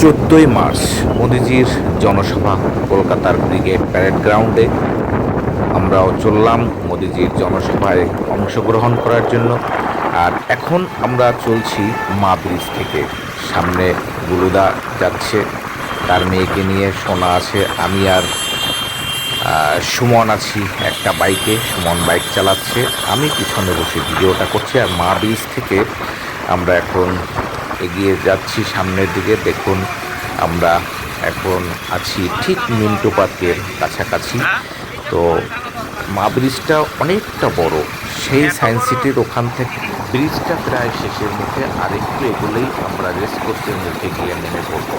14ই March মোদিজির জনসভা কলকাতার ব্রিগেড প্যারেড গ্রাউন্ডে। আমরাও চললাম মোদিজির জনসভায় অংশগ্রহণ করার জন্য। আর এখন আমরা চলছি মা ব্রিজ থেকে। সামনে গুলুদা যাচ্ছে, তার মেয়েকে নিয়ে। সোনা আছে, আমি আর সুমন আছি একটা বাইকে। সুমন বাইক চালাচ্ছে, আমি পিছনে বসে ভিডিওটা করছি। আর মা ব্রিজ থেকে আমরা এখন এগিয়ে যাচ্ছি সামনের দিকে। দেখুন, আমরা এখন আছি ঠিক মিন্টো পার্কের কাছাকাছি। তো মা ব্রিজটা অনেকটা বড়, সেই সায়েন্স সিটির ওখান থেকে ব্রিজটা প্রায় শেষের মুখে। আরেকটু এগুলোই আমরা রেস কোর্সের মুখে গিয়ে নেমে পড়ব।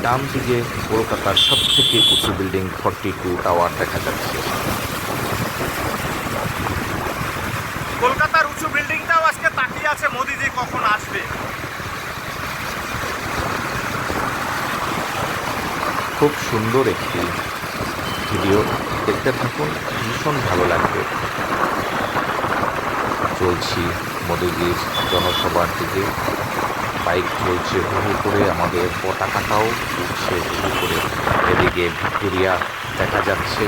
ডান দিকে কলকাতার সব থেকে উঁচু বিল্ডিং 42 টাওয়ার দেখা যাচ্ছে। কলকাতার উঁচু বিল্ডিংটাও আজকে তাকিয়ে আছে মোদিজি কখন আসবে। খুব সুন্দর একটি ভিডিও, দেখতে থাকুন, ভীষণ ভালো লাগবে। চলছি মোদিজির জনসভার দিকে, বাইক চলছে হু করে, আমাদের পতাকাটাও উঠছে হু করে। এদিকে ভিক্টোরিয়া দেখা যাচ্ছে।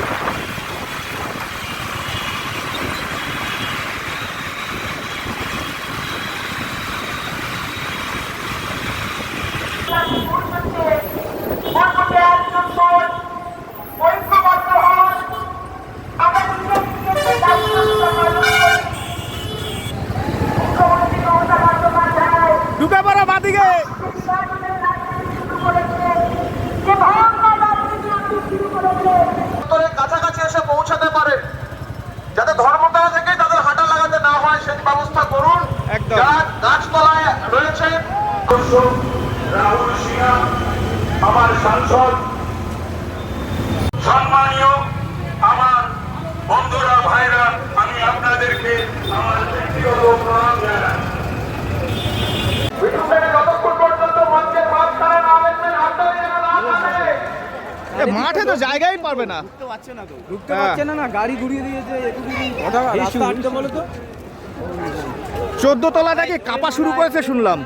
ঢুকে পড়ো বাদিকে। কাছাকাছি এসে পৌঁছাতে পারে, যাতে ধর্মতলা থেকে তাদের হাঁটা লাগাতে না হয় সেই ব্যবস্থা করুন। যারা গাছতলায় রয়েছে, রাহুল সিনহা আমার সাংসদ, সম্মানীয় আমার বন্ধুরা, ভাইরা, আমি আপনাদেরকে আমার ব্যক্তিগত প্রণাম জানাই। যতক্ষণ পর্যন্ত মঞ্চের মাঝখানে না আসবেন, আপনারা যেন না থাকেন। মাঠে তো জায়গাই পারবে না, ঢুকতে পারছে না, গাড়ি ঘুরিয়ে দিয়েছে। রাস্তা আটকে বলো তো। 14 তলাটাকে কাঁপা শুরু করেছে শুনলাম।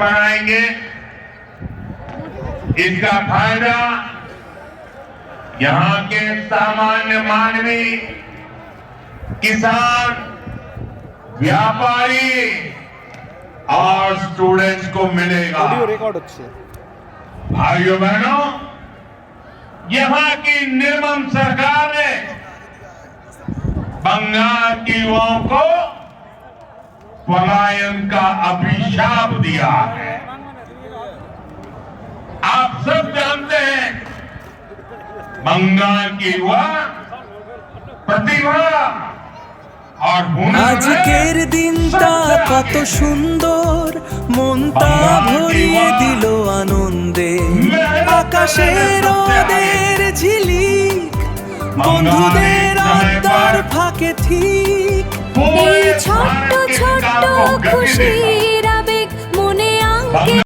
बनाएंगे। इसका फायदा यहाँ के सामान्य मानवी, किसान, व्यापारी और स्टूडेंट्स को मिलेगा। রেকর্ড হচ্ছে। भाइयों बहनों, यहाँ की निर्मम सरकार ने बंगाल के युवाओं को पलायन का अभिशाप दिया है। आप सब जानते हैं बंगाल के युवा प्रतिभा और हुनर আজকের দিনটা কত সুন্দর, মনটা ভরিয়ে দিল আনন্দে। আকাশের ওদের ঝিলিক, বন্ধুদের আড্ডার ফাঁকে ঠিক এই ছোট্ট ছোট্ট খুশির আবেগ মনে আঙ্কে